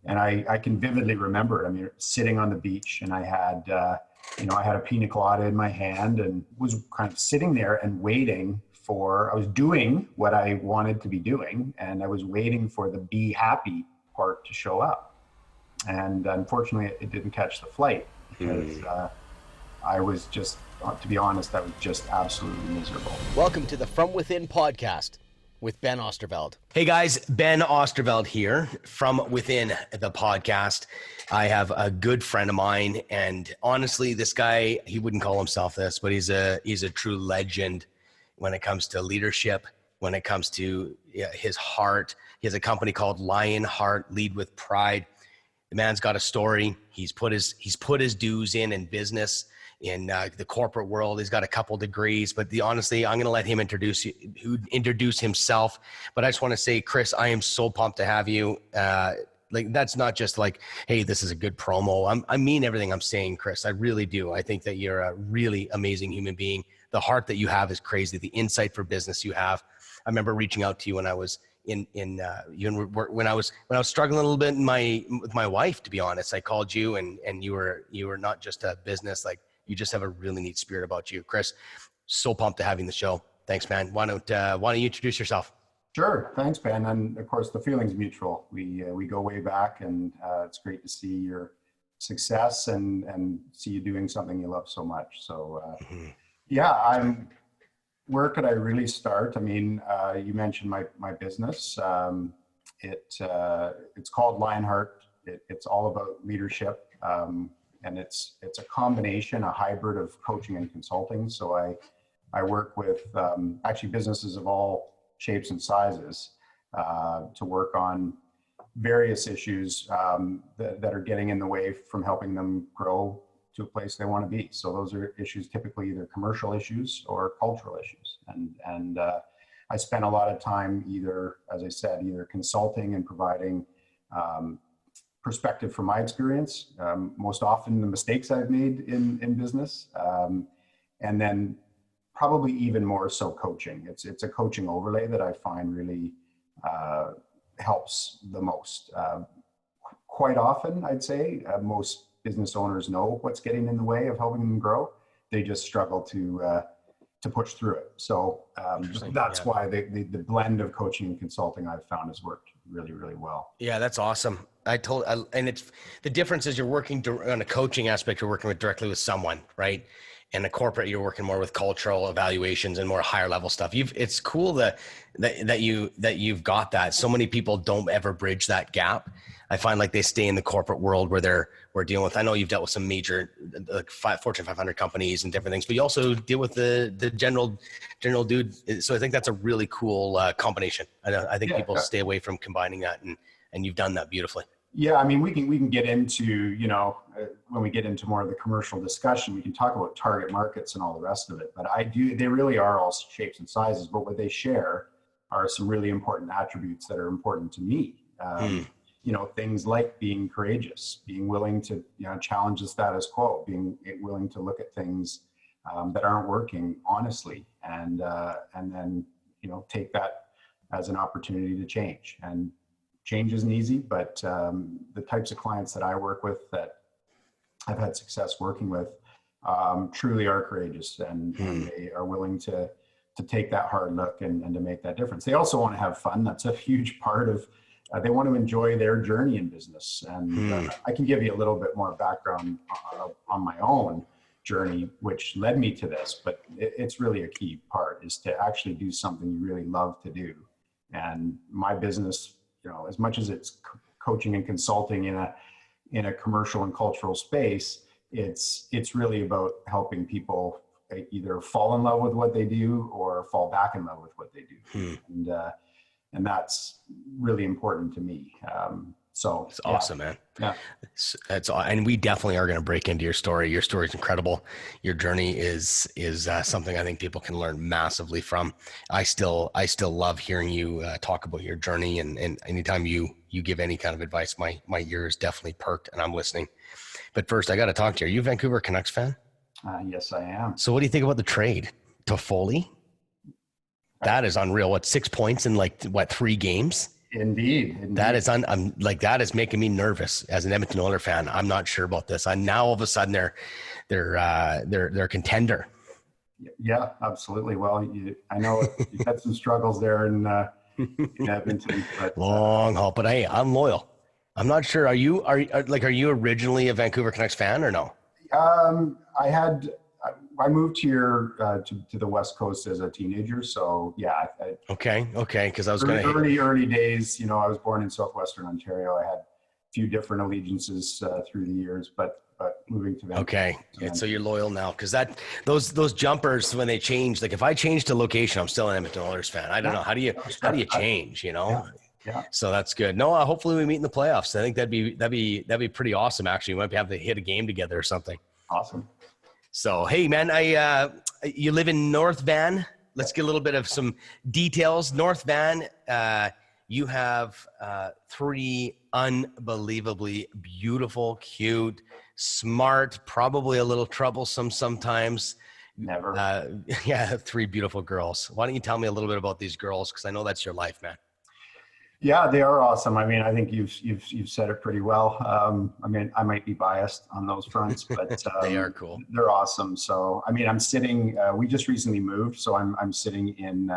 And I can vividly remember it. I mean, sitting on the beach, and I had, I had a pina colada in my hand and was kind of sitting there and waiting I was doing what I wanted to be doing, and I was waiting for the be happy part to show up. And unfortunately, it didn't catch the flight because I was just, to be honest, I was just absolutely miserable. Welcome to the From Within podcast with Ben Osterveld. Hey guys, Ben Osterveld here from Within the podcast. I have a good friend of mine, and honestly, this guy, he wouldn't call himself this, but he's a true legend when it comes to leadership, when it comes to his heart. He has a company called Lionheart, Lead with Pride. The man's got a story. He's put his dues in business, in the corporate world. He's got a couple degrees, but honestly, I'm going to let him introduce himself. But I just want to say, Chris, I am so pumped to have you. That's not just like, hey, this is a good promo. I mean everything I'm saying, Chris. I really do. I think that you're a really amazing human being. The heart that you have is crazy. The insight for business you have. I remember reaching out to you when I was when I was struggling a little bit with my wife, to be honest. I called you, and you were not just a business, like you just have a really neat spirit about you, Chris. So pumped to having the show. Thanks, man. Why don't you introduce yourself? Sure. Thanks, Ben. And of course, the feeling's mutual. We go way back, and it's great to see your success and see you doing something you love so much. So, where could I really start? I mean, you mentioned my business. It's called Lionheart. It's all about leadership, and it's a combination, a hybrid of coaching and consulting. So I work with actually businesses of all shapes and sizes to work on various issues that are getting in the way from helping them grow to a place they want to be. So those are issues typically either commercial issues or cultural issues. And I spend a lot of time either consulting and providing perspective from my experience, most often the mistakes I've made in business, and then probably even more so coaching. It's a coaching overlay that I find really helps the most. Quite often, I'd say, most business owners know what's getting in the way of helping them grow. They just struggle to push through it. So that's why the blend of coaching and consulting I've found has worked really, really well. Yeah, that's awesome. And it's the difference is you're working on a coaching aspect. You're working directly with someone, right? And the corporate, you're working more with cultural evaluations and more higher level stuff. It's cool that you've got that. So many people don't ever bridge that gap. I find like they stay in the corporate world where we're dealing with, I know you've dealt with some major Fortune 500 companies and different things, but you also deal with the general dude. So I think that's a really cool combination. I think people stay away from combining that, and you've done that beautifully. Yeah, I mean, we can get into, when we get into more of the commercial discussion, we can talk about target markets and all the rest of it. But they really are all shapes and sizes, but what they share are some really important attributes that are important to me. Things like being courageous, being willing to, challenge the status quo, being willing to look at things that aren't working honestly, and then, take that as an opportunity to change. And change isn't easy, but the types of clients that I work with that I've had success working with truly are courageous, and they are willing to take that hard look and to make that difference. They also want to have fun. That's a huge part of, they want to enjoy their journey in business. And I can give you a little bit more background on my own journey, which led me to this, but it's really a key part, is to actually do something you really love to do. And my business, as much as it's coaching and consulting in a commercial and cultural space, it's really about helping people either fall in love with what they do or fall back in love with what they do. And that's really important to me. So it's awesome, man. Yeah. And we definitely are going to break into your story. Your story is incredible. Your journey is something I think people can learn massively from. I still love hearing you talk about your journey, and anytime you give any kind of advice, my ear is definitely perked and I'm listening. But first I got to talk to you. Are you a Vancouver Canucks fan? Yes, I am. So what do you think about the trade to Foley? That is unreal. 6 points in 3 games? Indeed. That is, I'm like, that is making me nervous as an Edmonton Oilers fan. I'm not sure about this. And now all of a sudden they're a contender. Yeah, absolutely. Well, I know you've had some struggles there in Edmonton, but Long haul, but hey, I'm loyal. I'm not sure. Are you originally a Vancouver Canucks fan or no? I moved here to the West Coast as a teenager. So yeah, Okay. Because I was early days. I was born in Southwestern Ontario. I had a few different allegiances through the years, but moving to Vancouver. Okay. So you're loyal now because those jumpers when they change, like if I change to location, I'm still an Edmonton Oilers fan. I don't know how do you change, Yeah. So that's good. No, hopefully we meet in the playoffs. I think that'd be pretty awesome. Actually, we might have to hit a game together or something. Awesome. So, hey man, you live in North Van. Let's get a little bit of some details. North Van, you have 3 unbelievably beautiful, cute, smart, probably a little troublesome sometimes. Never. 3 beautiful girls. Why don't you tell me a little bit about these girls? Because I know that's your life, man. Yeah, they are awesome. I mean, I think you've said it pretty well. I mean, I might be biased on those fronts, but they are cool. They're awesome. So, I mean, I'm sitting. We just recently moved, so I'm sitting in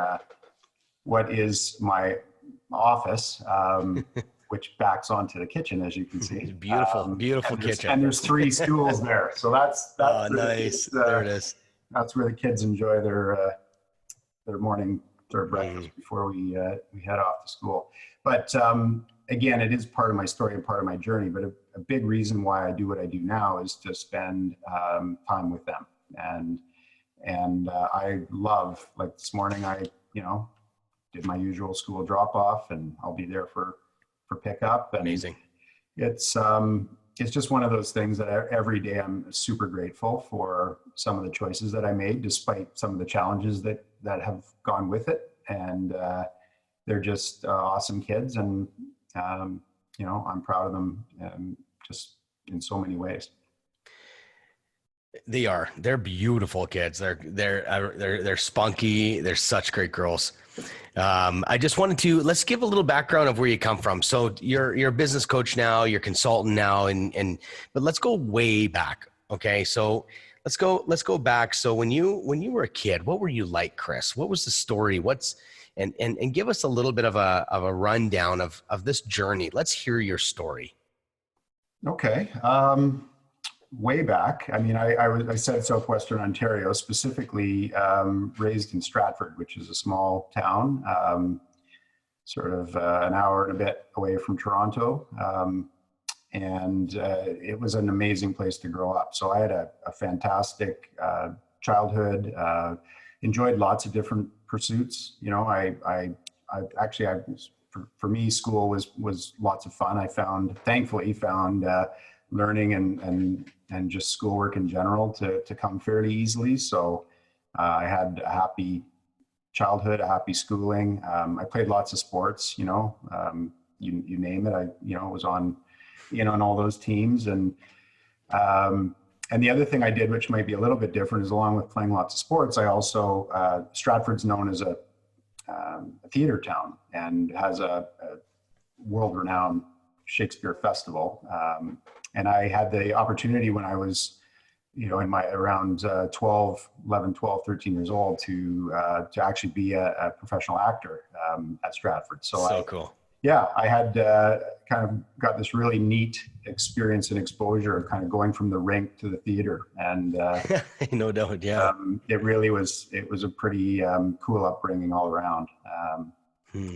what is my office, which backs onto the kitchen, as you can see. Beautiful kitchen. And there's 3 stools there, so that's nice. There it is. That's where the kids enjoy their morning. Their breakfast before we head off to school. But again, it is part of my story and part of my journey. But a big reason why I do what I do now is to spend time with them. And I love, like this morning, I did my usual school drop off, and I'll be there for pickup. And amazing. It's just one of those things that every day I'm super grateful for some of the choices that I made, despite some of the challenges that have gone with it. And they're just awesome kids. And, I'm proud of them just in so many ways. They're beautiful kids. They're spunky. They're such great girls. I just wanted let's give a little background of where you come from. So you're a business coach now, you're a consultant now, but let's go way back. Okay. So let's go back. So when you were a kid, what were you like, Chris? What was the story? And give us a little bit of a rundown of this journey. Let's hear your story. Okay. Way back. I mean, I said Southwestern Ontario, specifically raised in Stratford, which is a small town, sort of an hour and a bit away from Toronto. And it was an amazing place to grow up. So I had a fantastic childhood, enjoyed lots of different pursuits. For me, school was lots of fun. I thankfully found learning and just schoolwork in general to come fairly easily. So I had a happy childhood, a happy schooling. I played lots of sports, you name it. I was on all those teams. And the other thing I did, which might be a little bit different, is along with playing lots of sports, I also, Stratford's known as a theater town and has a world-renowned Shakespeare festival. And I had the opportunity when I was, in my around 11, 12, 13 years old to actually be a professional actor at Stratford. So cool. Yeah, I had kind of got this really neat experience and exposure of kind of going from the rink to the theater. And no doubt, yeah. It was a pretty cool upbringing all around.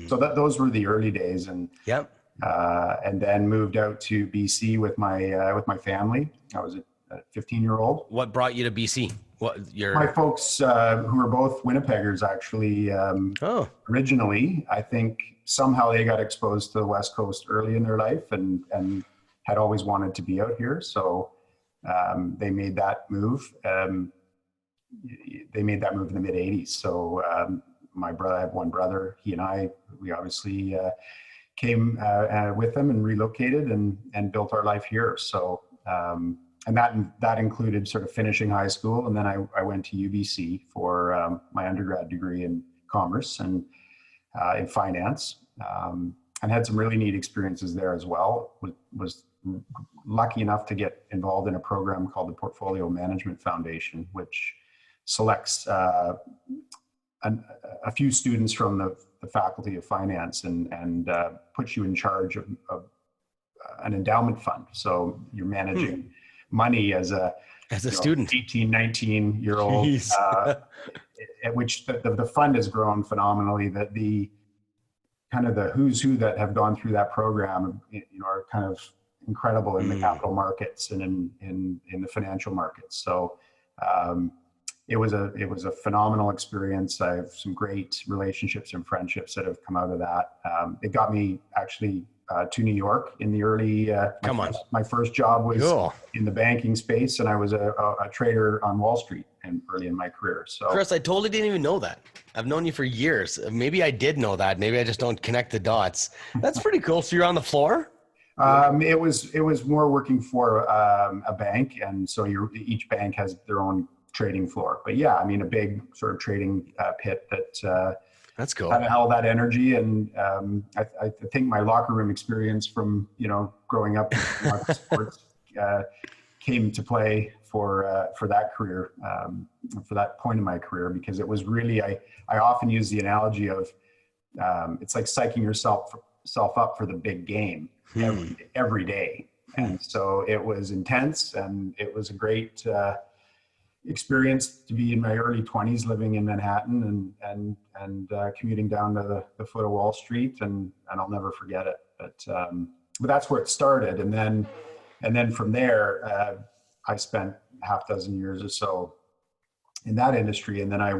So those were the early days. And yep. And then moved out to BC with my family. I was a 15-year-old. What brought you to BC? My folks, who were both Winnipeggers, actually. Originally, I think somehow they got exposed to the West Coast early in their life and had always wanted to be out here. So they made that move. They made that move in the mid '80s. So my brother, I have one brother. He and we obviously came with them and relocated and built our life here. So. And that included sort of finishing high school. And then I went to UBC for my undergrad degree in commerce and in finance. and had some really neat experiences there as well. Was lucky enough to get involved in a program called the Portfolio Management Foundation, which selects a few students from the Faculty of Finance and puts you in charge of an endowment fund. So you're managing money as a student, 18, 19-year-old, at which the fund has grown phenomenally. That the kind of the who's who that have gone through that program, are kind of incredible in the capital markets and in the financial markets. So it was a phenomenal experience. I have some great relationships and friendships that have come out of that. It got me actually to New York in the early. My first job was in the banking space, and I was a trader on Wall Street and early in my career. So, Chris, I totally didn't even know that. I've known you for years. Maybe I did know that. Maybe I just don't connect the dots. That's pretty cool. So you're on the floor? It was more working for a bank, and so each bank has their own trading floor. But yeah, I mean, a big sort of trading pit that that's cool. Kind of held that energy, and I think my locker room experience from growing up in sports came to play for that career, for that point in my career, because it was really I often use the analogy of it's like psyching yourself up for the big game every day, and so it was intense, and it was a great experience to be in my early 20s living in Manhattan and commuting down to the foot of Wall Street, and I'll never forget it. But that's where it started, and then from there I spent half dozen years or so in that industry, and then I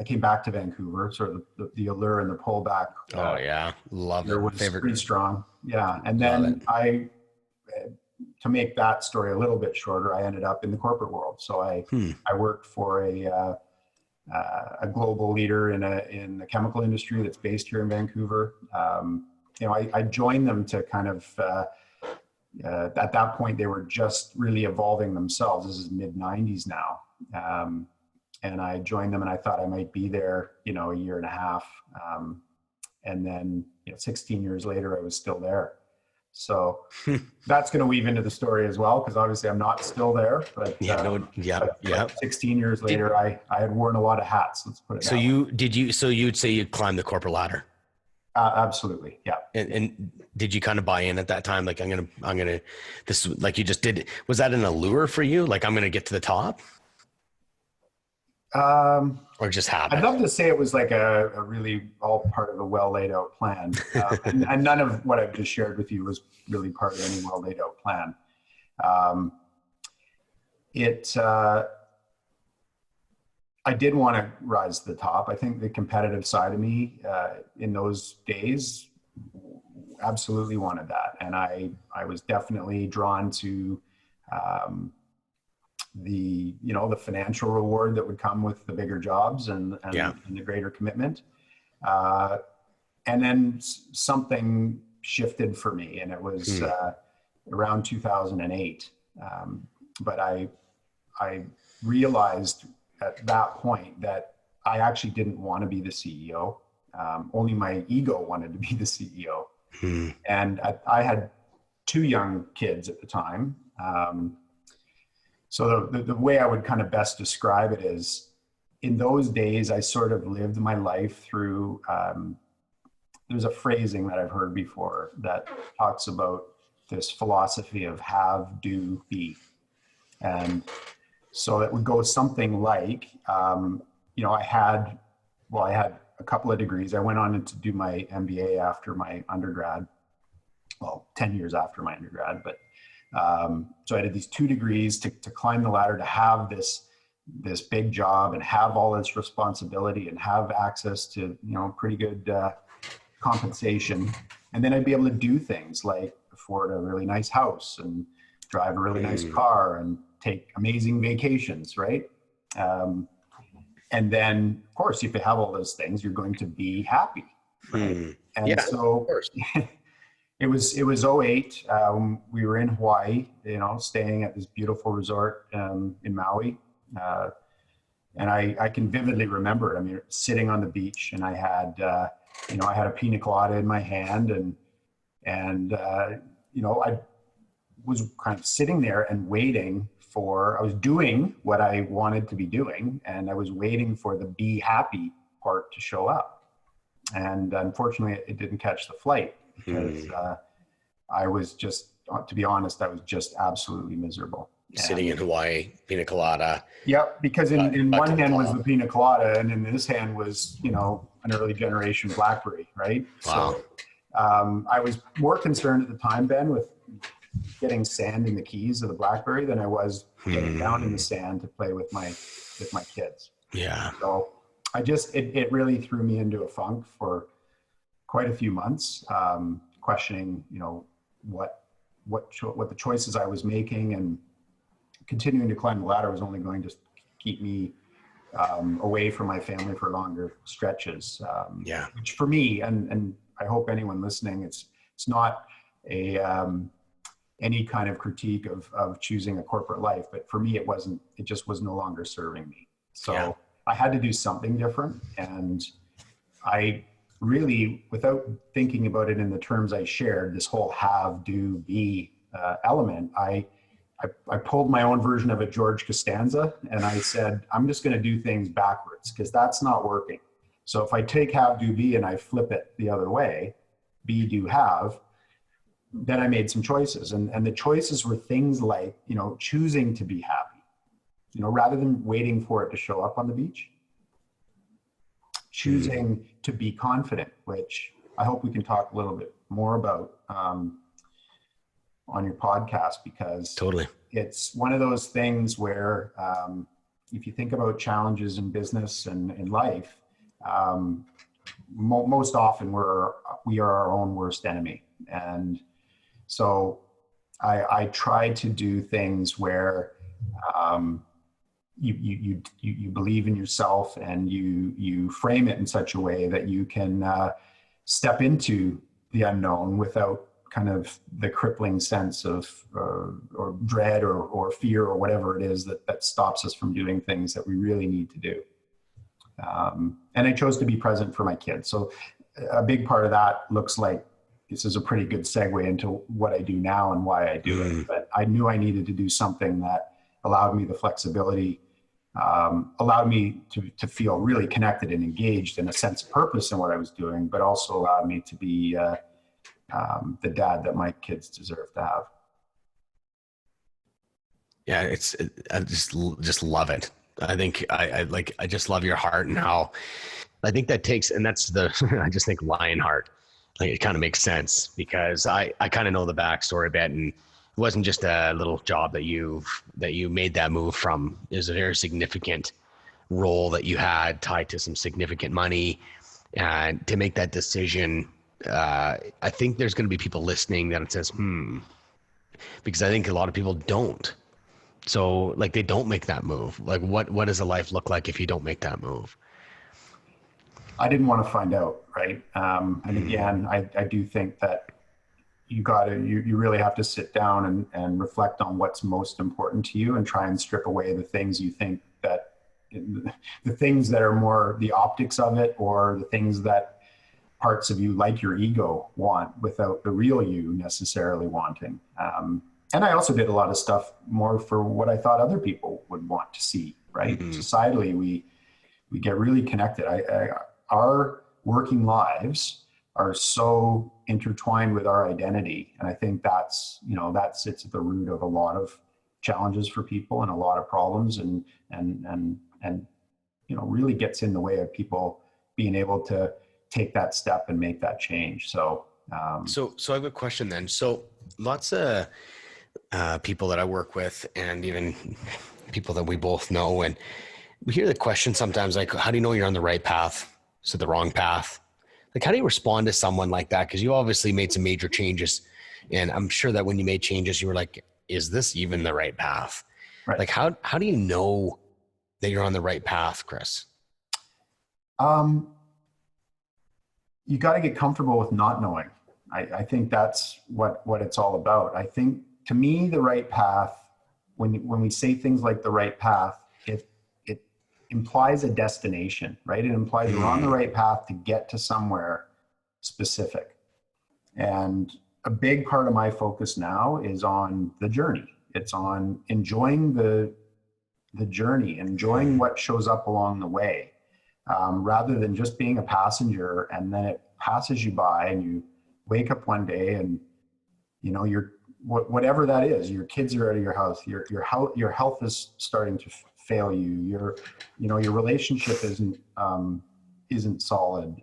came back to Vancouver. Sort of the allure and the pullback. Oh yeah, love it. Was favorite. Pretty strong. Yeah, and then to make that story a little bit shorter, I ended up in the corporate world. So I worked for a global leader in the chemical industry that's based here in Vancouver. I joined them to kind of at that point they were just really evolving themselves. This is mid 90s now, and I joined them, and I thought I might be there, a year and a half, and then 16 years later I was still there. So that's going to weave into the story as well, because obviously I'm not still there. But 16 years later, I had worn a lot of hats. Let's put it. So you'd say you climbed the corporate ladder? Absolutely, yeah. And did you kind of buy in at that time? Like I'm gonna. This like you just did. Was that an allure for you? Like I'm gonna get to the top? Or just happen? I'd love to say it was like a really all part of a well laid out plan, and none of what I've just shared with you was really part of any well laid out plan. I did want to rise to the top. I think the competitive side of me in those days absolutely wanted that, and I was definitely drawn to the financial reward that would come with the bigger jobs and the greater commitment. And then something shifted for me, and it was around 2008. But I realized at that point that I actually didn't want to be the CEO. Only my ego wanted to be the CEO. And I had 2 young kids at the time. So the way I would kind of best describe it is, in those days, I sort of lived my life through, there's a phrasing that I've heard before that talks about this philosophy of have, do, be. And so it would go something like, I had a couple of degrees. I went on to do my MBA after my undergrad, 10 years after my undergrad, but so I did these 2 degrees to climb the ladder, to have this big job and have all this responsibility and have access to, pretty good compensation. And then I'd be able to do things like afford a really nice house and drive a really nice car and take amazing vacations, right? And then, of course, if you have all those things, you're going to be happy. Right? And so it was 2008. We were in Hawaii, staying at this beautiful resort in Maui. And I can vividly remember it. I mean, sitting on the beach, and I had I had a pina colada in my hand, and I was kind of sitting there and waiting I was doing what I wanted to be doing, and I was waiting for the be happy part to show up. And unfortunately, it didn't catch the flight because I was just, to be honest, I was just absolutely miserable. Sitting in Hawaii, pina colada. Yep, because in one hand was the pina colada, and in this hand was, an early generation BlackBerry, right? Wow. So I was more concerned at the time, Ben, with getting sand in the keys of the BlackBerry than I was getting down in the sand to play with my kids. Yeah. So I just, it really threw me into a funk for quite a few months, questioning, what the choices I was making, and continuing to climb the ladder was only going to keep me away from my family for longer stretches. Which for me, and I hope anyone listening, it's not any kind of critique of choosing a corporate life, but for me, it just was no longer serving me. So I had to do something different. And I really, without thinking about it in the terms I shared, this whole have, do, be element, I pulled my own version of a George Costanza, and I said, I'm just going to do things backwards because that's not working. So if I take have, do, be, and I flip it the other way, be, do, have, then I made some choices. And the choices were things like, choosing to be happy, rather than waiting for it to show up on the beach. Choosing to be confident, which I hope we can talk a little bit more about on your podcast, because totally, it's one of those things where if you think about challenges in business and in life, most often we are our own worst enemy. And so I try to do things where you believe in yourself, and you frame it in such a way that you can step into the unknown without kind of the crippling sense of or dread or fear or whatever it is that stops us from doing things that we really need to do. And I chose to be present for my kids. So a big part of that looks like, this is a pretty good segue into what I do now and why I do it. But I knew I needed to do something that allowed me the flexibility, allowed me to feel really connected and engaged and a sense of purpose in what I was doing, but also allowed me to be the dad that my kids deserve to have. Yeah, I just love it. I think I just love your heart, and how I think that takes, and that's I just think Lionheart. Like, it kind of makes sense because I kind of know the backstory a bit, and it wasn't just a little job that you made that move from. It was a very significant role that you had tied to some significant money, and to make that decision, I think there's going to be people listening that it says, because I think a lot of people don't. So like, they don't make that move. Like, what does a life look like if you don't make that move? I didn't want to find out, right? And again, I do think that you really have to sit down and reflect on what's most important to you, and try and strip away the things you think that, the things that are more the optics of it, or the things that parts of you like your ego want, without the real you necessarily wanting. And I also did a lot of stuff more for what I thought other people would want to see, right? Societally, we get really connected. Our working lives are so intertwined with our identity. And I think that sits at the root of a lot of challenges for people, and a lot of problems, and really gets in the way of people being able to take that step and make that change. So I have a question then. So lots of people that I work with, and even people that we both know, and we hear the question sometimes, like, how do you know you're on the right path? So the wrong path? Like, how do you respond to someone like that? Because you obviously made some major changes, and I'm sure that when you made changes, you were like, is this even the right path? Right. Like, how do you know that you're on the right path, Chris? You got to get comfortable with not knowing. I think that's what it's all about. I think, to me, the right path, when we say things like the right path, it implies a destination, right? It implies we're on the right path to get to somewhere specific. And a big part of my focus now is on the journey. It's on enjoying the journey, enjoying what shows up along the way, rather than just being a passenger and then it passes you by and you wake up one day and, you know, you're whatever that is, your kids are out of your house, your health is starting to fail you, your relationship isn't solid,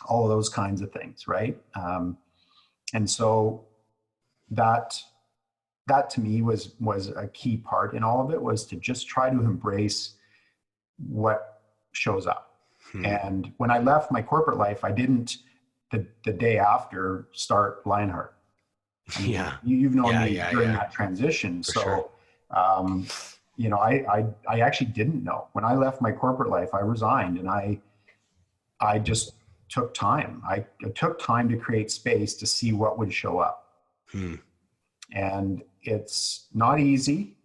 all of those kinds of things, right? And so that to me was a key part in all of it, was to just try to embrace what shows up. And when I left my corporate life, I didn't the day after start Lionheart. I mean, you've known me during that transition. For sure. You know, I actually didn't know. When I left my corporate life, I resigned, and I just took time. I took time to create space to see what would show up. And it's not easy,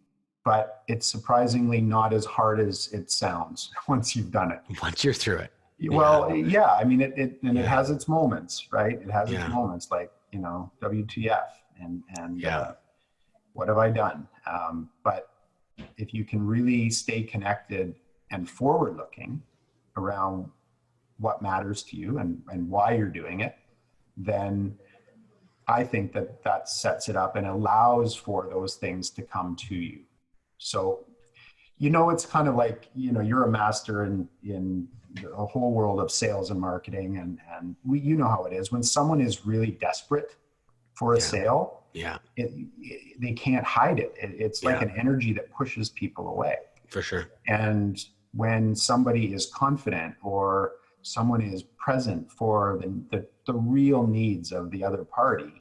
but it's surprisingly not as hard as it sounds once you've done it. Once you're through it. Well, I mean, it has its moments, right? It has its moments, like, you know, WTF and what have I done? But if you can really stay connected and forward looking around what matters to you and why you're doing it, then I think that sets it up and allows for those things to come to you. So, you know, it's kind of like, you know, you're a master in the whole world of sales and marketing, and you know how it is when someone is really desperate for a sale. They can't hide it. It's like an energy that pushes people away. For sure. And when somebody is confident or someone is present for the real needs of the other party,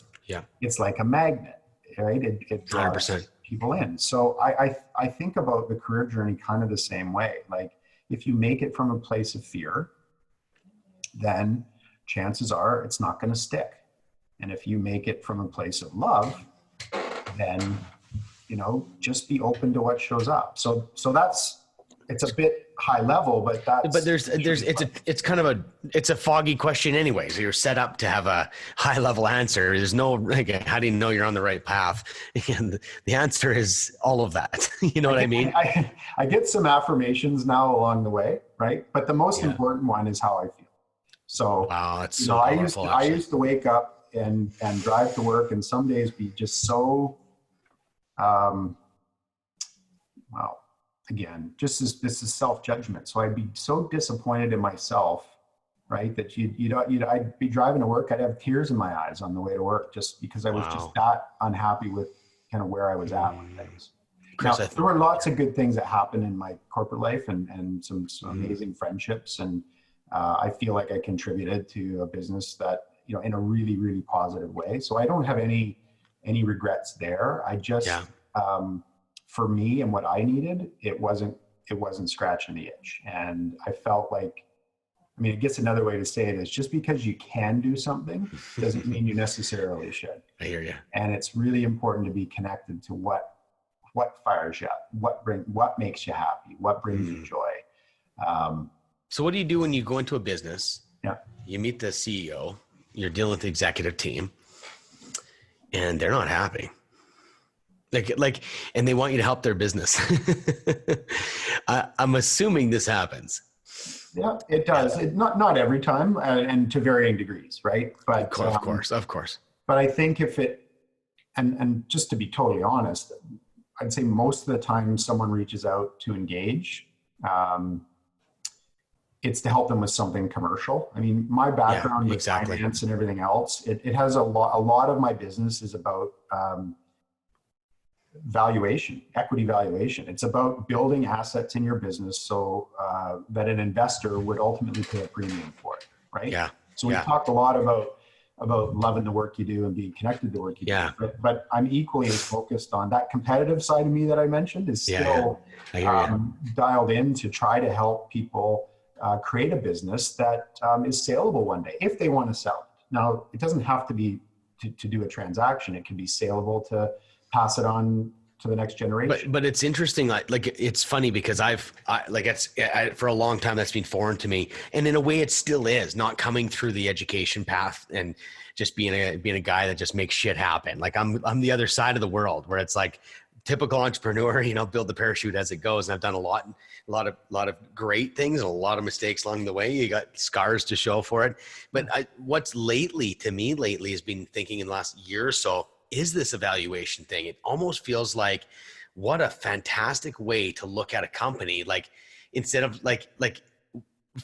it's like a magnet, right? It draws 100%. People in. So I think about the career journey kind of the same way. Like, if you make it from a place of fear, then chances are it's not going to stick. And if you make it from a place of love, then, you know, just be open to what shows up. So it's a bit high level, but it's kind of it's a foggy question anyways. You're set up to have a high level answer. There's no, like, how do you know you're on the right path? And the answer is all of that. You know what I mean? I get some affirmations now along the way, right? But the most important one is how I feel. So, wow, that's so powerful, I used to wake up and drive to work, and some days be just so, again, this is self-judgment. So I'd be so disappointed in myself, right? That I'd be driving to work, I'd have tears in my eyes on the way to work, just because I was just that unhappy with kind of where I was at with things. Chris, now, there were lots of good things that happened in my corporate life and some amazing friendships. And I feel like I contributed to a business that, you know, in a really, really positive way. So I don't have any regrets there. I just, for me and what I needed, it wasn't scratching the itch. And I felt like, I mean, I guess another way to say it is, just because you can do something doesn't mean you necessarily should. I hear you. And it's really important to be connected to what fires you up, what makes you happy, what brings you joy. So what do you do when you go into a business? You meet the CEO, you're dealing with the executive team, and they're not happy. Like, and they want you to help their business. I'm assuming this happens. Yeah, it does. Not every time, and to varying degrees, right? But of course. But I think if it, and just to be totally honest, I'd say most of the time someone reaches out to engage, it's to help them with something commercial. I mean, my background with finance and everything else, it has a lot of my business is about valuation, equity valuation. It's about building assets in your business so that an investor would ultimately pay a premium for it, right? Yeah. So we talked a lot about loving the work you do and being connected to the work you do. But I'm equally as focused on that competitive side of me that I mentioned is still dialed in to try to help people create a business that is saleable one day if they want to sell it. Now, it doesn't have to be to do a transaction. It can be saleable to pass it on to the next generation. But it's interesting. Like it's funny because for a long time, that's been foreign to me. And in a way it still is, not coming through the education path and just being a guy that just makes shit happen. Like I'm the other side of the world where it's like typical entrepreneur, build the parachute as it goes. And I've done a lot of great things and a lot of mistakes along the way. You got scars to show for it. But what's lately has been thinking in the last year or so, is this evaluation thing. It almost feels like what a fantastic way to look at a company. Like instead of like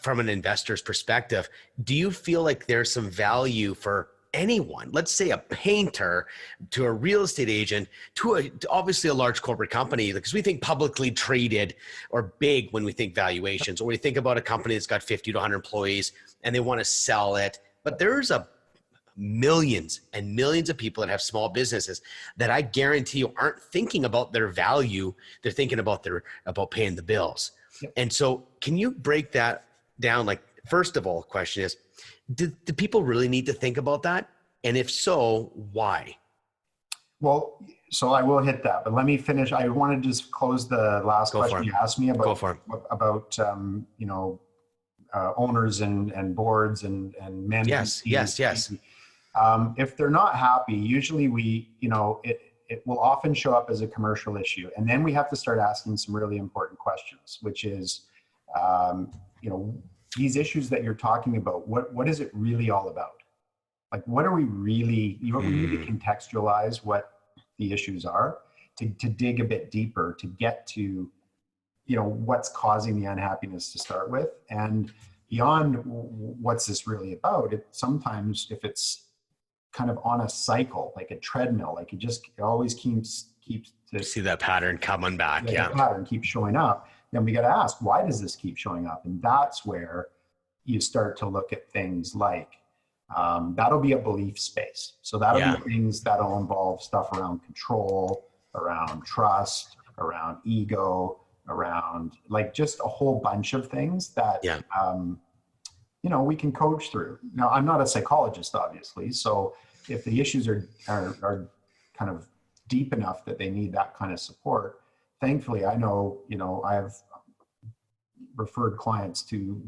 from an investor's perspective, do you feel like there's some value for anyone, let's say a painter to a real estate agent to obviously a large corporate company, because we think publicly traded or big when we think valuations, or we think about a company that's got 50 to 100 employees and they want to sell it. But there's millions and millions of people that have small businesses that I guarantee you aren't thinking about their value. They're thinking about paying the bills. Yep. And so can you break that down? Like, first of all, the question is, do people really need to think about that? And if so, why? Well, so I will hit that, but let me finish. I want to just close the last question you asked me about owners and boards and management. Yes. If they're not happy, usually it will often show up as a commercial issue. And then we have to start asking some really important questions, which is, these issues that you're talking about, what is it really all about? Like, what are we really, we need to contextualize what the issues are to dig a bit deeper, to get to, what's causing the unhappiness to start with. And beyond what's this really about, sometimes if it's kind of on a cycle, like a treadmill, like it always keeps to see that pattern coming back. The pattern keeps showing up. Then we got to ask, why does this keep showing up? And that's where you start to look at things like, that'll be a belief space. So that'll be things that'll involve stuff around control, around trust, around ego, around like just a whole bunch of things that, we can coach through. Now, I'm not a psychologist, obviously. So if the issues are kind of deep enough that they need that kind of support, thankfully, I know, I have referred clients to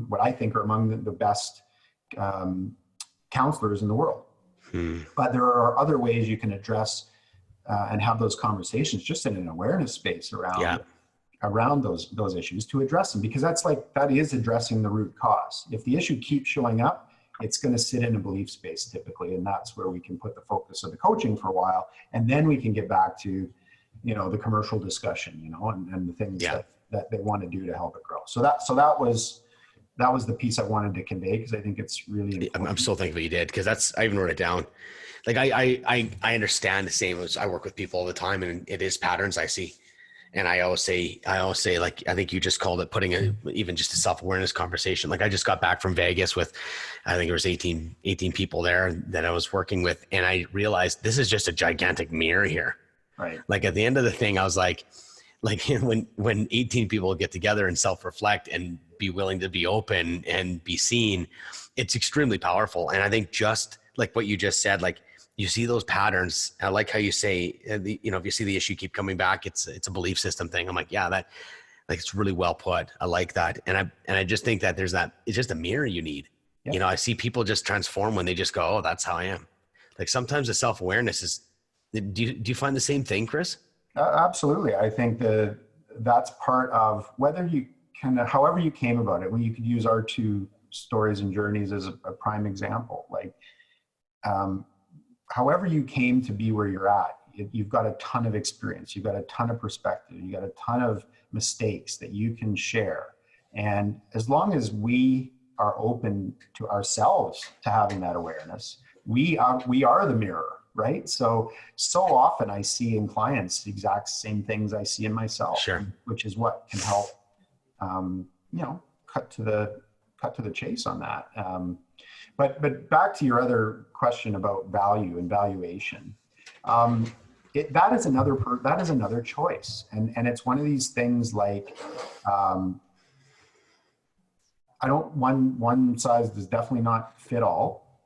what I think are among the best counselors in the world. But there are other ways you can address and have those conversations just in an awareness space around those issues to address them, because that is addressing the root cause. If the issue keeps showing up, it's going to sit in a belief space typically, and that's where we can put the focus of the coaching for a while, and then we can get back to the commercial discussion, and the things that they want to do to help it grow. So that was the piece I wanted to convey, because I think it's really important. I'm so thankful you did, because I even wrote it down. Like I understand the same as I work with people all the time, and it is patterns I see. And I always say, like, I think you just called it putting even just a self-awareness conversation. Like I just got back from Vegas with, I think it was 18 people there that I was working with. And I realized this is just a gigantic mirror here. Right. Like at the end of the thing, I was like when 18 people get together and self-reflect and be willing to be open and be seen, it's extremely powerful. And I think just like what you just said, like, you see those patterns. I like how you say, if you see the issue keep coming back, it's a belief system thing. I'm like, it's really well put. I like that. And I just think that it's just a mirror you need. Yeah. I see people just transform when they just go, oh, that's how I am. Like sometimes the self-awareness is, do you find the same thing, Chris? Absolutely. I think that's part of whether you however you came about it, when you could use our two stories and journeys as a prime example, like, however you came to be where you're at, you've got a ton of experience, you've got a ton of perspective, you got a ton of mistakes that you can share. And as long as we are open to ourselves to having that awareness, we are the mirror, right? So often I see in clients the exact same things I see in myself, sure, which is what can help, cut to the chase on that. But back to your other question about value and valuation, that is another choice, and it's one of these things like, one size does definitely not fit all,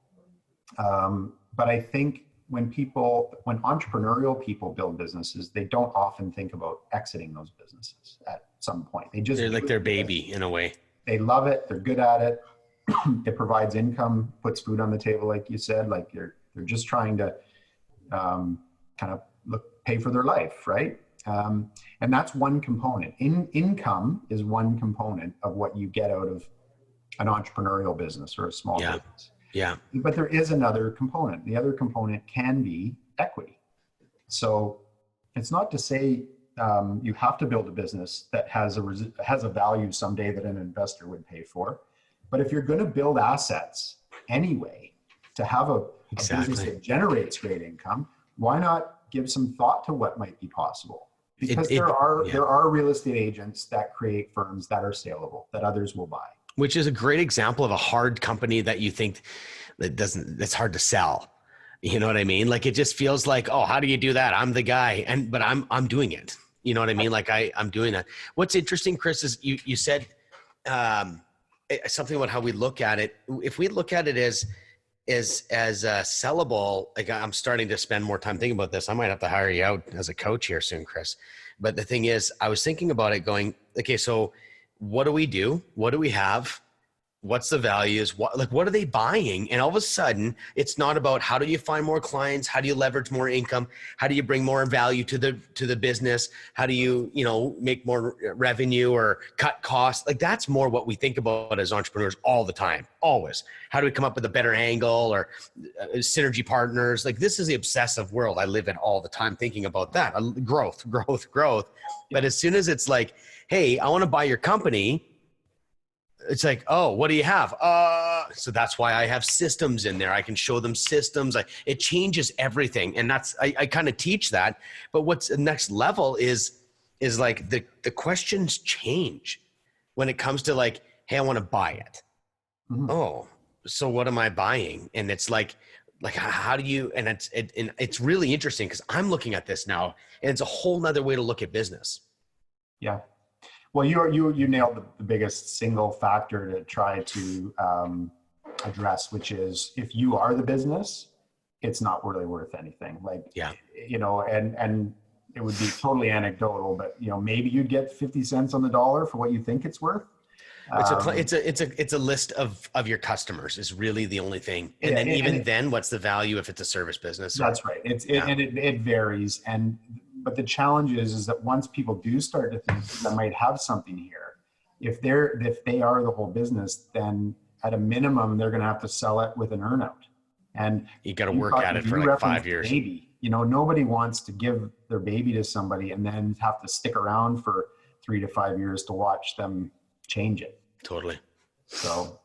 but I think when entrepreneurial people build businesses, they don't often think about exiting those businesses at some point. They're like their baby in a way. They love it. They're good at it. It provides income, puts food on the table, like you said. Like they're just trying to kind of pay for their life, right? And that's one component. Income is one component of what you get out of an entrepreneurial business or a small business. Yeah. But there is another component. The other component can be equity. So it's not to say you have to build a business that has a value someday that an investor would pay for. But if you're going to build assets anyway to have a business that generates great income, why not give some thought to what might be possible? Because there are real estate agents that create firms that are saleable, that others will buy. Which is a great example of a hard company that you think that's hard to sell. You know what I mean? Like, it just feels like, oh, how do you do that? I'm the guy. But I'm doing it. You know what I mean? Like I'm doing that. What's interesting, Chris, is you said something about how we look at it. If we look at it as sellable, like, I'm starting to spend more time thinking about this. I might have to hire you out as a coach here soon, Chris. But the thing is, I was thinking about it going, okay, so what do we do? What do we have? What's the values? What are they buying? And all of a sudden, it's not about how do you find more clients? How do you leverage more income? How do you bring more value to the business? How do you make more revenue or cut costs? Like, that's more what we think about as entrepreneurs all the time, always. How do we come up with a better angle or synergy partners? Like, this is the obsessive world I live in all the time, thinking about that. Growth. But as soon as it's like, hey, I want to buy your company, it's like, oh, what do you have? So that's why I have systems in there. I can show them systems. It changes everything. And that's, I kind of teach that. But what's the next level is like the questions change when it comes to like, hey, I want to buy it. Mm-hmm. Oh, so what am I buying? And it's like, how do you, and it's really interesting because I'm looking at this now and it's a whole nother way to look at business. Yeah. Well, you nailed the biggest single factor to try to address, which is if you are the business, it's not really worth anything. Like, and it would be totally anecdotal, but maybe you'd get 50 cents on the dollar for what you think it's worth. It's a list of your customers is really the only thing. And then what's the value if it's a service business? That's right. It varies. But the challenge is that once people do start to think that I might have something here, if they are the whole business, then at a minimum, they're going to have to sell it with an earnout. And you got to work at it for like 5 years. Baby. Nobody wants to give their baby to somebody and then have to stick around for 3 to 5 years to watch them change it. Totally. So,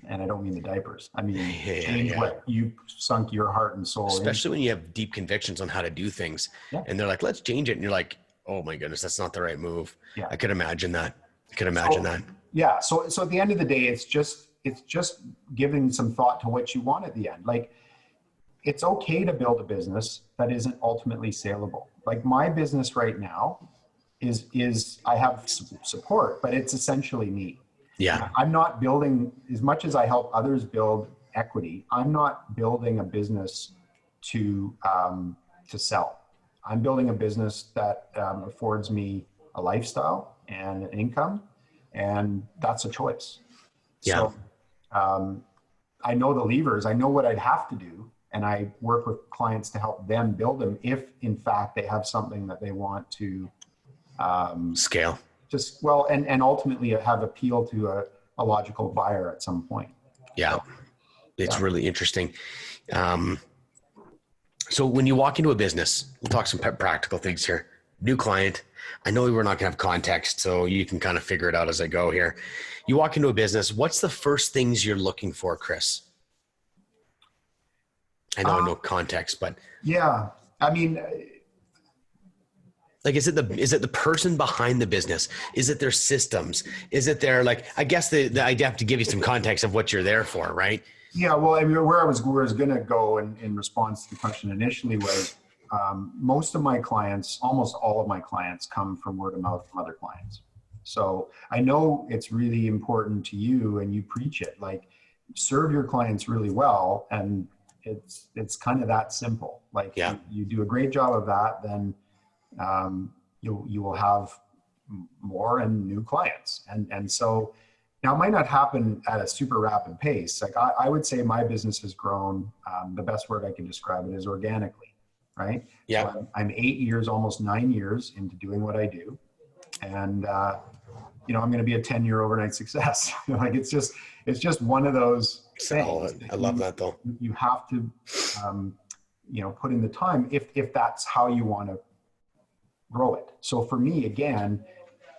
and I don't mean the diapers. I mean, change what you sunk your heart and soul Especially when you have deep convictions on how to do things. Yeah. And they're like, let's change it. And you're like, oh my goodness, that's not the right move. Yeah. I could imagine that. that. Yeah. So at the end of the day, it's just giving some thought to what you want at the end. Like, it's okay to build a business that isn't ultimately saleable. Like, my business right now is I have support, but it's essentially me. Yeah. I'm not building, as much as I help others build equity, I'm not building a business to sell. I'm building a business that affords me a lifestyle and an income, and that's a choice. Yeah. So I know the levers, I know what I'd have to do, and I work with clients to help them build them if in fact they have something that they want to scale. And ultimately have appeal to a logical buyer at some point. Yeah. It's really interesting. So when you walk into a business, we'll talk some practical things here. New client. I know we're not going to have context, so you can kind of figure it out as I go here. You walk into a business. What's the first things you're looking for, Chris? I know no context, but yeah, I mean, like, is it the person behind the business? Is it their systems? Is it their, like, I guess I'd have to give you some context of what you're there for, right? Yeah, well, I mean, where I was going to go in response to the question initially was most of my clients, almost all of my clients, come from word of mouth from other clients. So I know it's really important to you, and you preach it, like, serve your clients really well, and it's kind of that simple. Like Yeah. you do a great job of that, then you will have more and new clients. And so now it might not happen at a super rapid pace. Like I would say my business has grown. The best word I can describe it is organically, right? Yeah. So I'm 8 years, almost 9 years into doing what I do. And, I'm going to be a 10-year overnight success. Like it's just one of those things. I love that though. You have to, put in the time if that's how you want to grow it. So for me, again,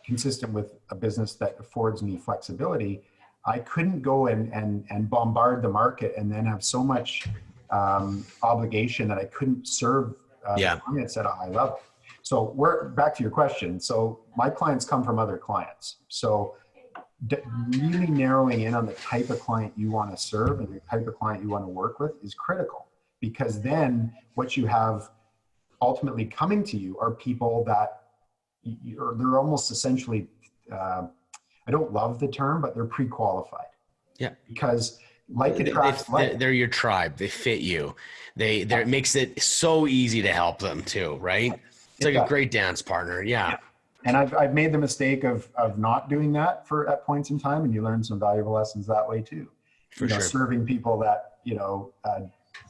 consistent with a business that affords me flexibility, I couldn't go and bombard the market and then have so much obligation that I couldn't serve clients at a high level. So we're back to your question. So my clients come from other clients. So really narrowing in on the type of client you want to serve and the type of client you want to work with is critical, because then what you have ultimately coming to you are people that they're almost essentially, I don't love the term, but they're pre-qualified. Yeah. Because like attracts like. They're your tribe. They fit you. It makes it so easy to help them too, right? It's like a great dance partner. Yeah. And I've made the mistake of not doing that at points in time, and you learn some valuable lessons that way too. For sure. Serving people that,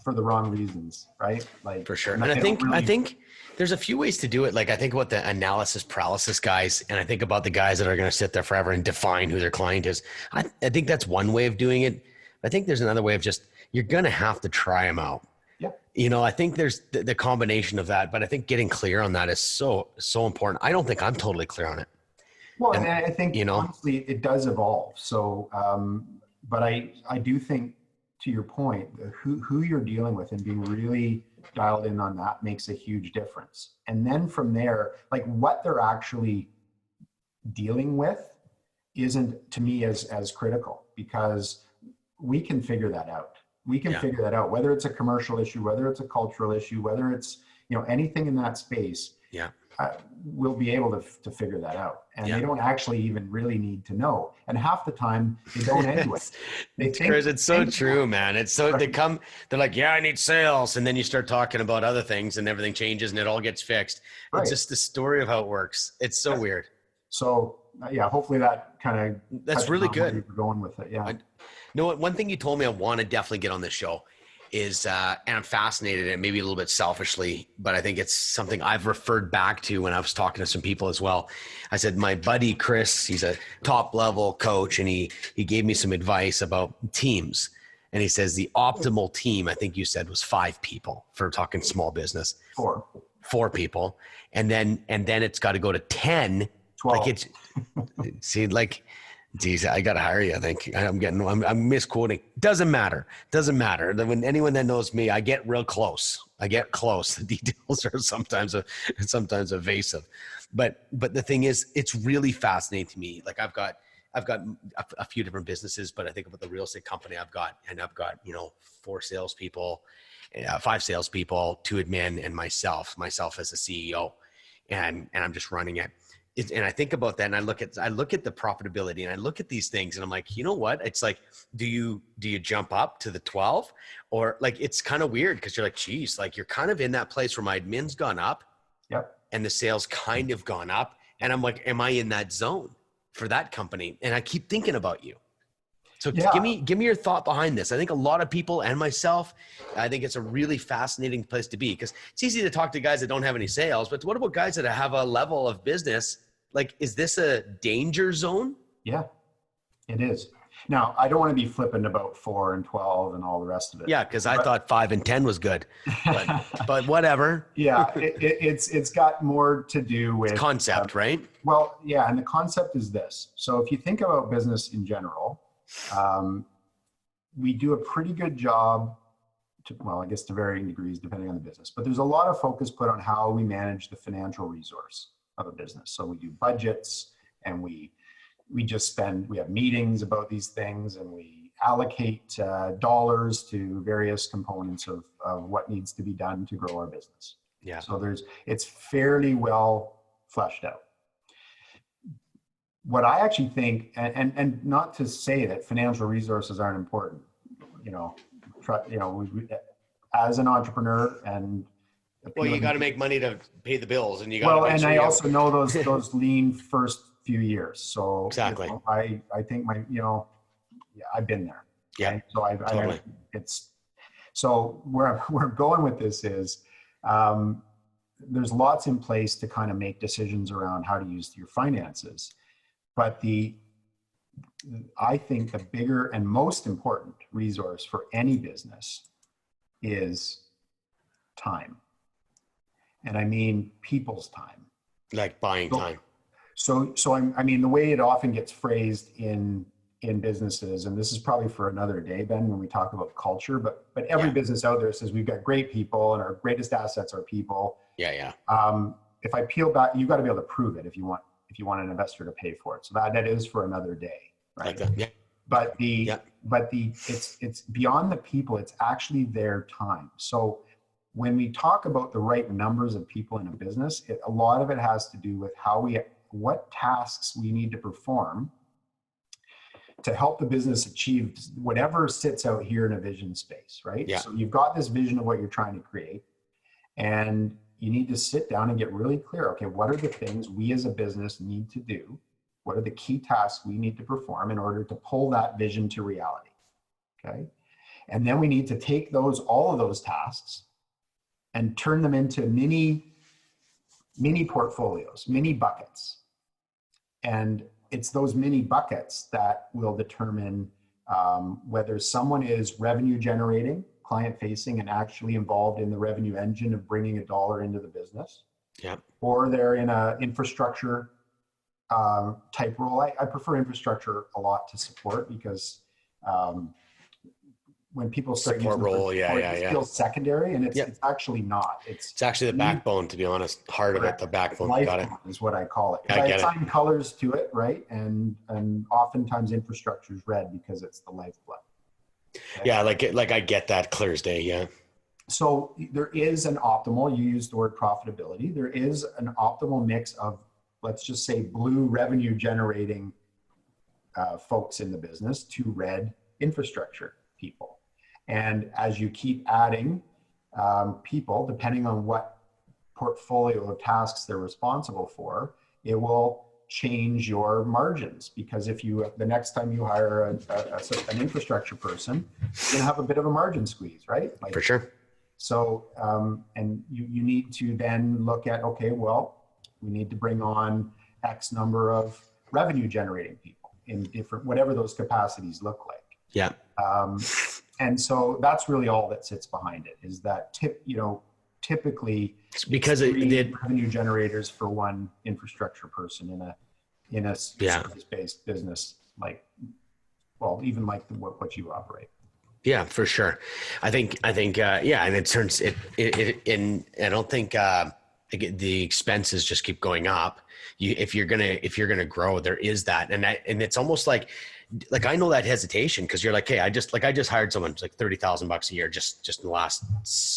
for the wrong reasons, right? Like for sure. And I think there's a few ways to do it. Like I think about the analysis paralysis guys, and I think about the guys that are going to sit there forever and define who their client is. I think that's one way of doing it. I think there's another way of you're going to have to try them out. Yeah. I think there's the combination of that, but I think getting clear on that is so important. I don't think I'm totally clear on it. Well, and I think honestly it does evolve. So, but I do think, to your point, who you're dealing with and being really dialed in on that makes a huge difference. And then from there, like what they're actually dealing with isn't to me as critical, because we can figure that out. We can figure that out, whether it's a commercial issue, whether it's a cultural issue, whether it's, anything in that space. Yeah. We'll be able to figure that out. And they don't actually even really need to know. And half the time they don't anyway. Chris, it's so true, man. It's so, they're like, yeah, I need sales. And then you start talking about other things and everything changes and it all gets fixed. Right. It's just the story of how it works. It's so weird. So hopefully that kind of, that's really good. Where you're going with it. Yeah. One thing you told me I want to definitely get on this show is, and I'm fascinated, and maybe a little bit selfishly, but I think it's something I've referred back to when I was talking to some people as well. I said, my buddy, Chris, he's a top level coach, and he gave me some advice about teams. And he says the optimal team, I think you said, was 5 people for talking small business. 4 people. And then it's got to go to 10. 12. Geez, I got to hire you. I think I'm misquoting. Doesn't matter. When anyone that knows me, I get real close. The details are sometimes evasive, but the thing is, it's really fascinating to me. Like I've got a few different businesses, but I think about the real estate company I've got 4 salespeople, 5 salespeople, 2 admin, and myself as a CEO, and I'm just running it. And I think about that, and I look at the profitability, and I look at these things, and I'm like, you know what? It's like, do you jump up to the 12, or like, it's kind of weird because you're like, geez, like you're kind of in that place where my admin's gone up, and the sales kind of gone up, and I'm like, am I in that zone for that company? And I keep thinking about you. So give me your thought behind this. I think a lot of people and myself, I think it's a really fascinating place to be, because it's easy to talk to guys that don't have any sales, but what about guys that have a level of business? Like, is this a danger zone? Yeah, it is. Now, I don't want to be flippant about 4 and 12 and all the rest of it. Yeah, because I thought 5 and 10 was good, but whatever. Yeah, it's got more to do with concept, right? Well, yeah, and the concept is this. So if you think about business in general, we do a pretty good job, I guess to varying degrees depending on the business, but there's a lot of focus put on how we manage the financial resource of a business. So we do budgets, and we have meetings about these things, and we allocate dollars to various components of what needs to be done to grow our business. Yeah. So it's fairly well fleshed out. What I actually think, and not to say that financial resources aren't important, as an entrepreneur and well, you got to make money to pay the bills, and you got. Well, and I also know those lean first few years. So exactly, I think I've been there. Yeah. Right? So totally. So where I'm going with this is, there's lots in place to kind of make decisions around how to use your finances, but I think the bigger and most important resource for any business is time. And I mean people's time. Like buying time. So I mean, the way it often gets phrased in businesses, and this is probably for another day, Ben, when we talk about culture, but every business out there says we've got great people and our greatest assets are people. Yeah. If I peel back, you got to be able to prove it if you want an investor to pay for it. So that is for another day, right? Like that. Yeah. But it's beyond the people, it's actually their time. So when we talk about the right numbers of people in a business, a lot of it has to do with what tasks we need to perform to help the business achieve whatever sits out here in a vision space, right? Yeah. So you've got this vision of what you're trying to create, and you need to sit down and get really clear. Okay, what are the things we as a business need to do? What are the key tasks we need to perform in order to pull that vision to reality? Okay. And then we need to take all of those tasks and turn them into mini portfolios, mini buckets. And it's those mini buckets that will determine whether someone is revenue generating, client facing, and actually involved in the revenue engine of bringing $1 into the business. Yeah. Or they're in an infrastructure type role. I prefer infrastructure a lot to support, because when people start support using role, it feels secondary, and it's actually not. It's actually the backbone, to be honest. Heart of it, the backbone. Got it. Is what I call it. I assign colors to it, right? And oftentimes infrastructure is red because it's the lifeblood. Okay? Yeah, like I get that clear as day. Yeah. So there is an optimal. You used the word profitability. There is an optimal mix of, let's just say, blue revenue generating folks in the business to red infrastructure people. And as you keep adding people, depending on what portfolio of tasks they're responsible for, it will change your margins. Because if the next time you hire an infrastructure person, you're going to have a bit of a margin squeeze, right? For sure. So, and you need to then look at, okay, well, we need to bring on X number of revenue generating people in different, whatever those capacities look like. Yeah. And so that's really all that sits behind it, is that typically because it did revenue generators for one infrastructure person in a service-based business, even like what you operate. Yeah, for sure. I think and it turns it in. I don't think the expenses just keep going up. If you're gonna grow, there is that, and it's almost like I know that hesitation, because you're like, hey, I just hired someone who's like $30,000 a year just in the last,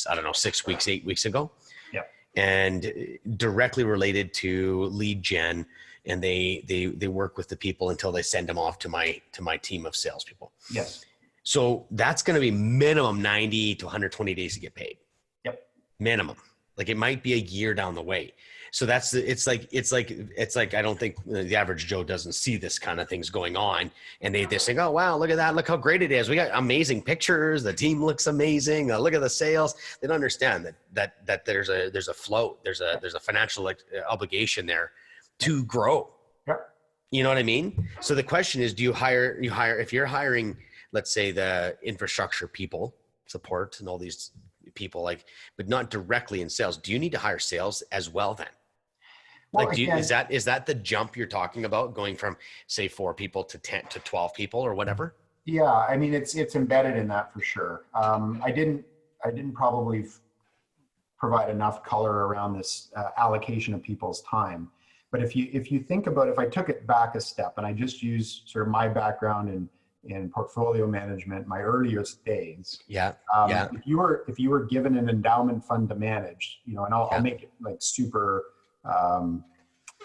I don't know, 6 weeks, 8 weeks ago. Yeah. And directly related to lead gen, and they work with the people until they send them off to my team of salespeople. Yes. So that's going to be minimum 90 to 120 days to get paid. Yep. Minimum. Like it might be a year down the way. So it's like, I don't think the average Joe doesn't see this kind of things going on. And they think, oh, wow, look at that. Look how great it is. We got amazing pictures. The team looks amazing. Look at the sales. They don't understand that there's a float. There's a financial obligation there to grow. Yep. You know what I mean? So the question is, do you hire, if you're hiring, let's say, the infrastructure people, support and all these people, but not directly in sales, do you need to hire sales as well then? Well, is that the jump you're talking about, going from say 4 people to 10 to 12 people or whatever? Yeah, I mean, it's embedded in that for sure. I didn't probably provide enough color around this allocation of people's time. But if you think about, if I took it back a step and I just use sort of my background in portfolio management, my earliest days. Yeah. If you were given an endowment fund to manage, and I'll make it like super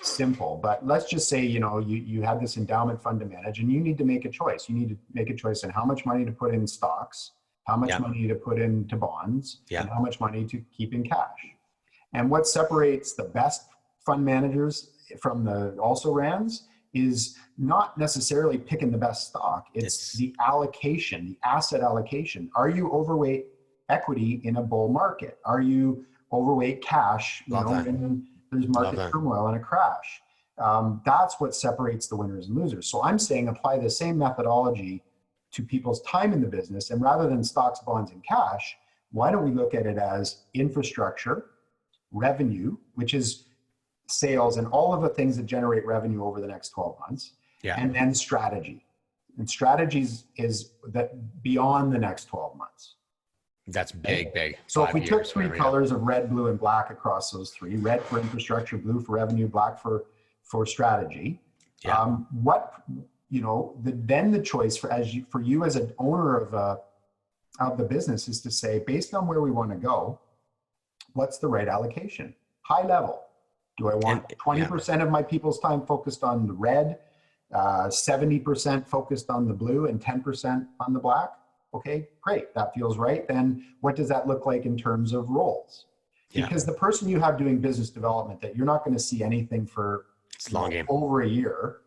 simple, but let's just say, you had this endowment fund to manage and you need to make a choice. You need to make a choice on how much money to put in stocks how much Yeah. money to put into bonds, Yeah. and how much money to keep in cash. And what separates the best fund managers from the also-rans is not necessarily picking the best stock. It's the allocation, the asset allocation. Are you overweight equity in a bull market? Are you overweight cash, when there's market turmoil and a crash? That's what separates the winners and losers. So I'm saying apply the same methodology to people's time in the business. And rather than stocks, bonds, and cash, why don't we look at it as infrastructure, revenue, which is sales and all of the things that generate revenue over the next 12 months, and then strategy. And strategies is that beyond the next 12 months. That's big. So if we took three colors of red, blue, and black across those three, red for infrastructure, blue for revenue, black for strategy, then the choice for you as an owner of the business is to say, based on where we want to go, what's the right allocation? High level. Do I want 20% of my people's time focused on the red, 70% focused on the blue, and 10% on the black? Okay, great. That feels right. Then what does that look like in terms of roles? Because the person you have doing business development that you're not going to see anything for over a year,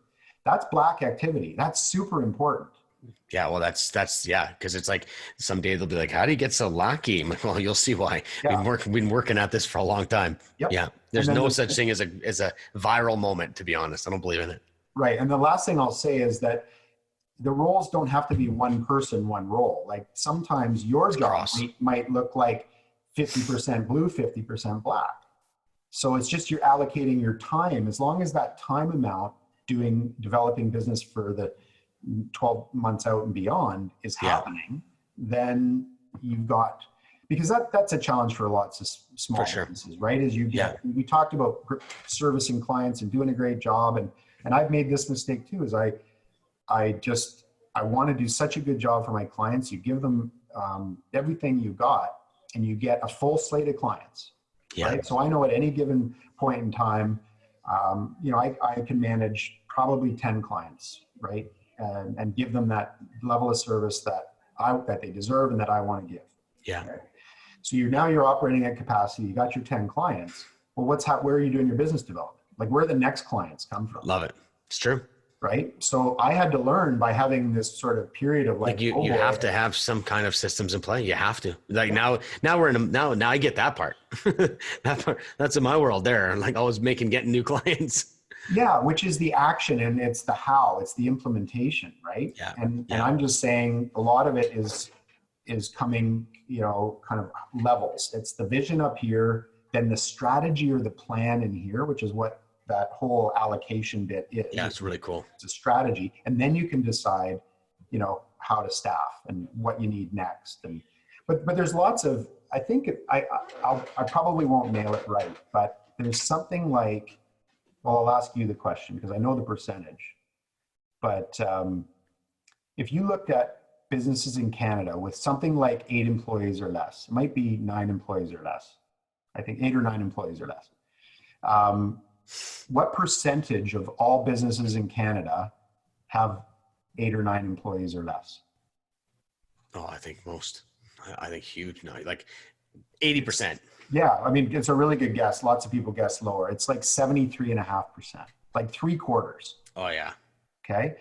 that's black activity. That's super important. Yeah, well, that's because it's like someday they'll be like, "How do you get so lucky?" Well, you'll see why. We've been working at this for a long time. Yep. Yeah, there's no such thing as a viral moment. To be honest, I don't believe in it. Right, and the last thing I'll say is that the roles don't have to be one person, one role. Like sometimes your job might look like 50% blue, 50% black. So it's just you're allocating your time. As long as that time amount developing business for the 12 months out and beyond is happening, then you've got, because that's a challenge for lots of small businesses, right? As we talked about servicing clients and doing a great job. And I've made this mistake too, is I want to do such a good job for my clients. You give them everything you got and you get a full slate of clients, right? So I know at any given point in time, I can manage probably 10 clients, right? And give them that level of service that they deserve and that I want to give. Yeah. Okay? So you're operating at capacity. You got your 10 clients. Well, where are you doing your business development? Like where the next clients come from? Love it. It's true. Right. So I had to learn by having this sort of period of like you have to have some kind of systems in play. You have to now I get that part. That's in my world there. Like always getting new clients. Yeah. Which is the action and it's the how, it's the implementation. Right. Yeah. And I'm just saying a lot of it is coming, kind of levels. It's the vision up here, then the strategy or the plan in here, which is what that whole allocation bit is. Yeah, it's really cool. It's a strategy. And then you can decide, how to staff and what you need next. But there's lots of, I think I probably won't nail it right, but there's something like, well, I'll ask you the question because I know the percentage. But if you looked at businesses in Canada with something like 8 employees or less, it might be 9 employees or less. I think 8 or 9 employees or less. What percentage of all businesses in Canada have 8 or 9 employees or less? Oh, I think most. I think huge now, like 80%. Yeah, I mean, it's a really good guess. Lots of people guess lower. It's like 73.5%, like 3/4. Oh, yeah. Okay.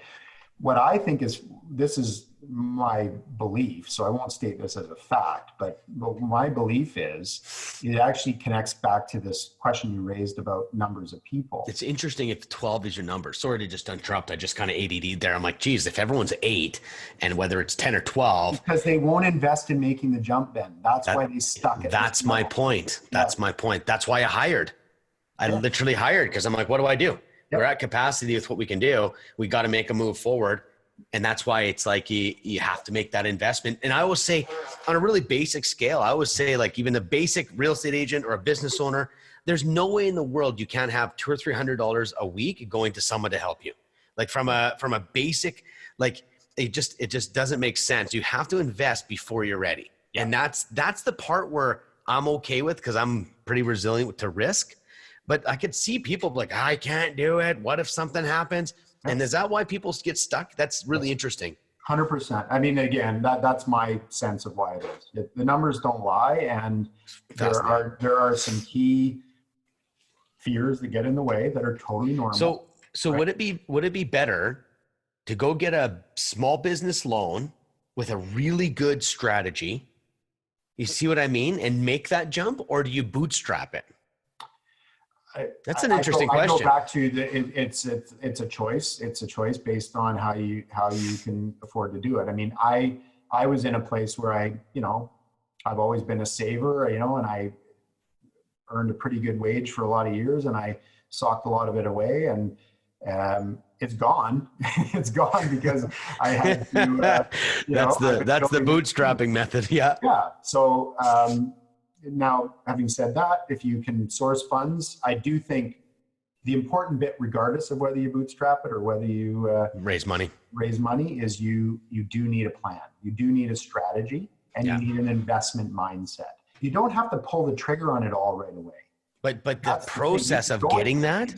What I think this is my belief, so I won't state this as a fact, but my belief is it actually connects back to this question you raised about numbers of people. It's interesting if 12 is your number. Sorry to just interrupt. I just kind of ADD'd there. I'm like, geez, if everyone's 8 and whether it's 10 or 12. Because they won't invest in making the jump then. That's why they stuck it. That's my point. That's my point. That's why I hired. I literally hired because I'm like, what do I do? We're at capacity with what we can do. We got to make a move forward. And that's why it's like you have to make that investment. And I always say on a really basic scale, I always say like even the basic real estate agent or a business owner, there's no way in the world you can't have $200 or $300 a week going to someone to help you. Like from a basic, like it just doesn't make sense. You have to invest before you're ready. Yeah. And that's the part where I'm okay with because I'm pretty resilient to risk. But I could see people like, I can't do it. What if something happens? And is that why people get stuck? That's really interesting. 100%. I mean, again, that's my sense of why it is. The numbers don't lie, and there are some key fears that get in the way that are totally normal. So right? would it be better to go get a small business loan with a really good strategy? You see what I mean? And make that jump, or do you bootstrap it? That's an interesting question. I go back to it's a choice. It's a choice based on how you can afford to do it. I mean, I was in a place where I've always been a saver, and I earned a pretty good wage for a lot of years, and I socked a lot of it away, and it's gone. It's gone because I had to. That's the bootstrapping method. Yeah. Yeah. So. Now, having said that, if you can source funds, I do think the important bit, regardless of whether you bootstrap it or whether you raise money, is you do need a plan. You do need a strategy, and you need an investment mindset. You don't have to pull the trigger on it all right away. But the process of getting that,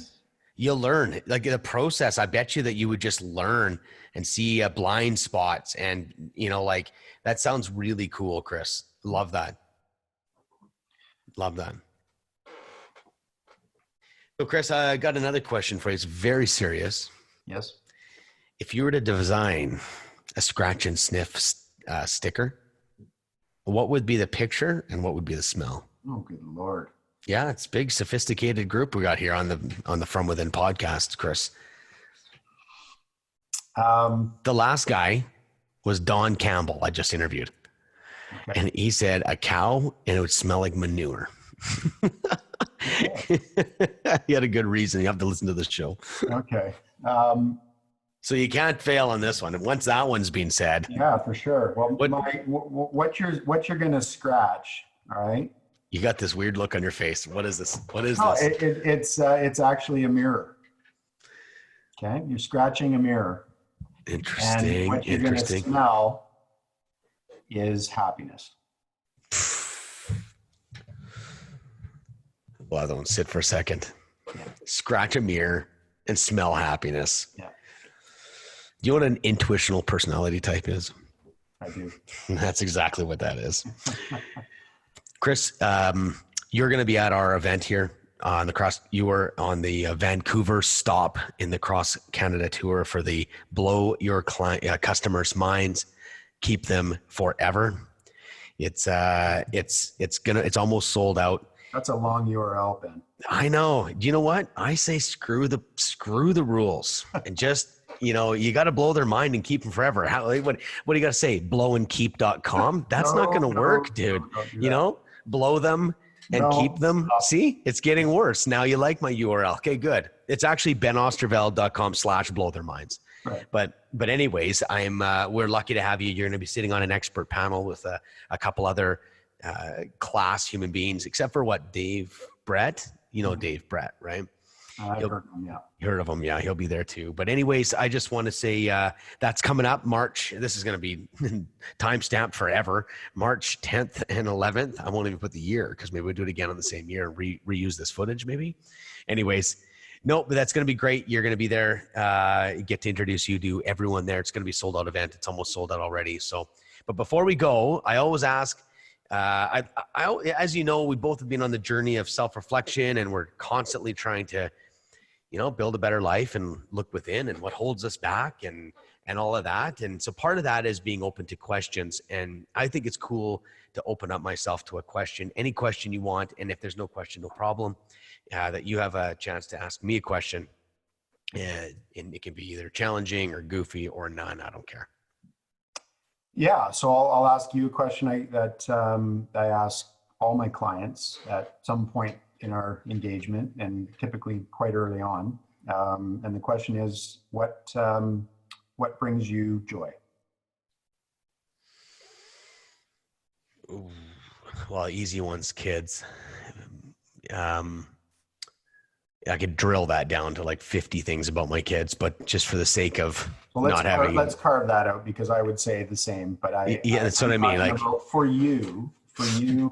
you'll learn. Like the process, I bet you that you would just learn and see blind spots, and like that sounds really cool, Chris. Love that. Love that. So Chris, I got another question for you. It's very serious. Yes. If you were to design a scratch and sniff sticker, what would be the picture and what would be the smell? Oh, good Lord. Yeah, it's a big, sophisticated group we got here on the From Within podcast, Chris. The last guy was Don Campbell, I just interviewed. Okay. And he said a cow, and it would smell like manure. He had a good reason. You have to listen to this show. Okay. So you can't fail on this one. And once that one's been said. Yeah, for sure. Well, what you're going to scratch, all right? You got this weird look on your face. What is this? What is this? It's actually a mirror. Okay. You're scratching a mirror. Interesting. And what you're going to smell is happiness. Well, don't sit for a second. Yeah. Scratch a mirror and smell happiness. Yeah. Do you know what an intuitional personality type is? I do. That's exactly what that is. Chris, you're going to be at our event here on you were on the Vancouver stop in the Cross Canada tour for the Blow Your Customers' Minds, Keep Them Forever. It's almost sold out. That's a long URL, Ben. I know. Do you know what? I say screw the rules and just, you got to blow their mind and keep them forever. What do you got to say? Blowandkeep.com? That's not going to work, dude. Blow them and keep them. See, it's getting worse. Now you like my URL. Okay, good. It's actually benosterveld.com/blowtheirminds. Right. But anyways, we're lucky to have you. You're going to be sitting on an expert panel with a couple other class human beings, except for Dave Brett. Dave Brett, right? I've heard of him, yeah. You heard of him, yeah. He'll be there too. But anyways, I just want to say that's coming up March. This is going to be time-stamped forever. March 10th and 11th. I won't even put the year because maybe we'll do it again on the same year and reuse this footage maybe. Anyways, no, but that's going to be great. You're going to be there. Get to introduce you to everyone there. It's going to be a sold-out event. It's almost sold out already. So, but before we go, I always ask, as you know, we both have been on the journey of self-reflection, and we're constantly trying to, build a better life and look within and what holds us back and all of that. And so part of that is being open to questions. And I think it's cool to open up myself to a question, any question you want. And if there's no question, no problem, that you have a chance to ask me a question. And it can be either challenging or goofy or none. I don't care. Yeah, so I'll ask you a question that I ask all my clients at some point in our engagement, and typically quite early on. And the question is, what brings you joy? Ooh, well, easy ones, kids. I could drill that down to like 50 things about my kids, but just for the sake of let's carve that out, because I would say the same, but that's what I mean. Like for you.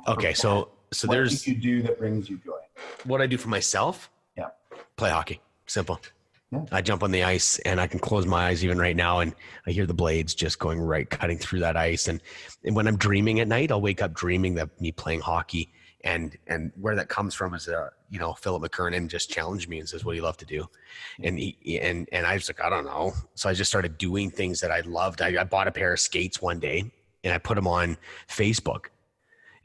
Okay. So what do you do that brings you joy? What I do for myself? Yeah. Play hockey. Simple. Yeah. I jump on the ice and I can close my eyes even right now, and I hear the blades just going right, cutting through that ice. And when I'm dreaming at night, I'll wake up dreaming that me playing hockey. And where that comes from is, Philip McKernan just challenged me and says, "What do you love to do?" And I was like, "I don't know." So I just started doing things that I loved. I bought a pair of skates one day and I put them on Facebook.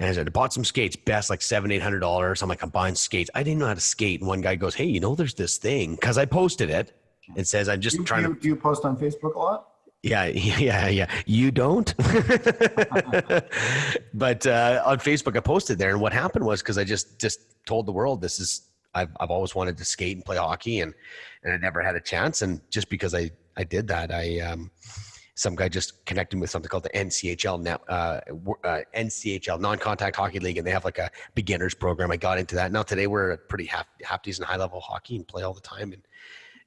And I said, I bought some skates, best like $700-800. I'm like, I'm buying skates. I didn't know how to skate. And one guy goes, "Hey, there's this thing," because I posted it. It says, "I'm just trying to." Do you post on Facebook a lot? Yeah. You don't? But on Facebook, I posted there. And what happened was, because I just told the world, I've always wanted to skate and play hockey, and I never had a chance. And just because I did that, some guy just connected with something called the NCHL, NCHL, non-contact hockey league, and they have like a beginners program. I got into that. Now today we're a pretty half decent high level hockey and play all the time. And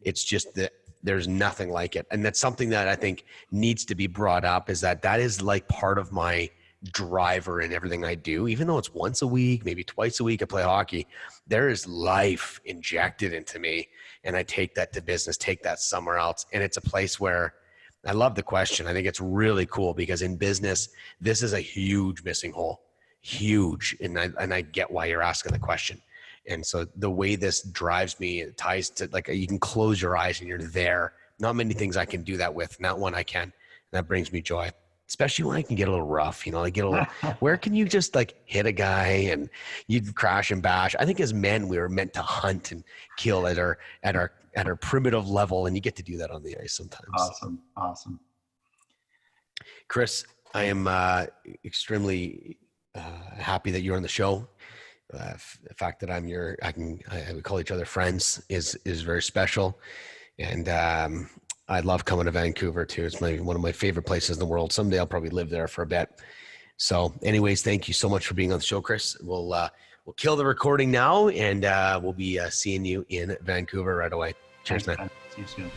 it's just that there's nothing like it. And that's something that I think needs to be brought up, is that is like part of my driver in everything I do. Even though it's once a week, maybe twice a week, I play hockey, there is life injected into me. And I take that to business, take that somewhere else. And it's a place where I love the question. I think it's really cool, because in business, this is a huge missing hole, huge. And I get why you're asking the question. And so the way this drives me, it ties to, like, you can close your eyes and you're there. Not many things I can do that with. Not one I can. And that brings me joy, especially when I can get a little rough, I get a little, where can you just like hit a guy and you crash and bash? I think as men, we were meant to hunt and kill at our primitive level. And you get to do that on the ice sometimes. Awesome. Chris, I am extremely happy that you're on the show. The fact that we call each other friends is very special. And I love coming to Vancouver too. It's one of my favorite places in the world. Someday I'll probably live there for a bit. So anyways, thank you so much for being on the show, Chris. We'll kill the recording now, and we'll be seeing you in Vancouver right away. Cheers, man. See you soon.